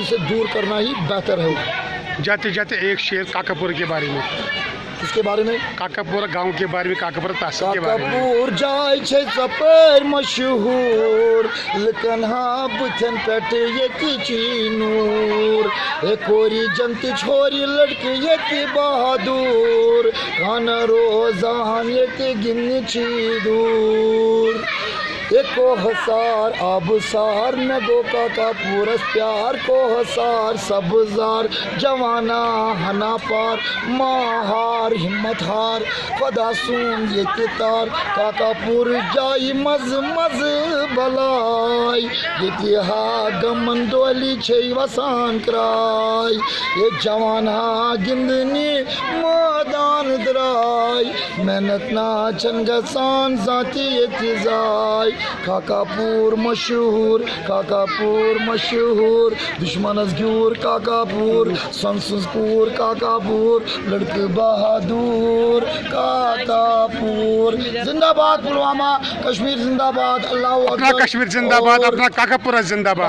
بستی سے دور کرنا ہی بہتر ہے. جاتے جاتے ایک شعر کاکاپور کے بارے میں. کس کے بارے میں؟ کاکاپور گاؤں کے بارے میں, کاکاپور تحصیل کے بارے میں. کاکاپور جائے چھے ژپٲرۍ مشہوٗر لُکن ہا بُتھٮ۪ن پٮ۪ٹھ ییٚتہِ چی نوٗر ہے کوری جنتٕچ ہورِ لڑکہٕ ییٚتہِ بہادوٗر کانہہ روزان ییٚتہِ گِنٛدنہِ چھی دوٗر کوہسار آبسار مے گو کاکاپورس پیار کوہسار سبزار جوانا ہنا پار ماہار ہمت ہار خدا سون یہ تار کاکاپور جائی مز مز بلائی یہ ہا گمن ڈولی چھئی وسان کرائی یہ جوانا گندنی مادان درائی محنت نا چن گسان ذاتی اتزائی کاکاپور مشہور کاکاپور مشہور دشمنس گیور کاکاپور سنسز پور کاکاپور لڑکہ بہادور کاکاپور. زندہ باد پلوامہ, کشمیر زندہ باد, اللہ اپنا کشمیر زندہ باد, اپنا کاکاپور زندہ باد.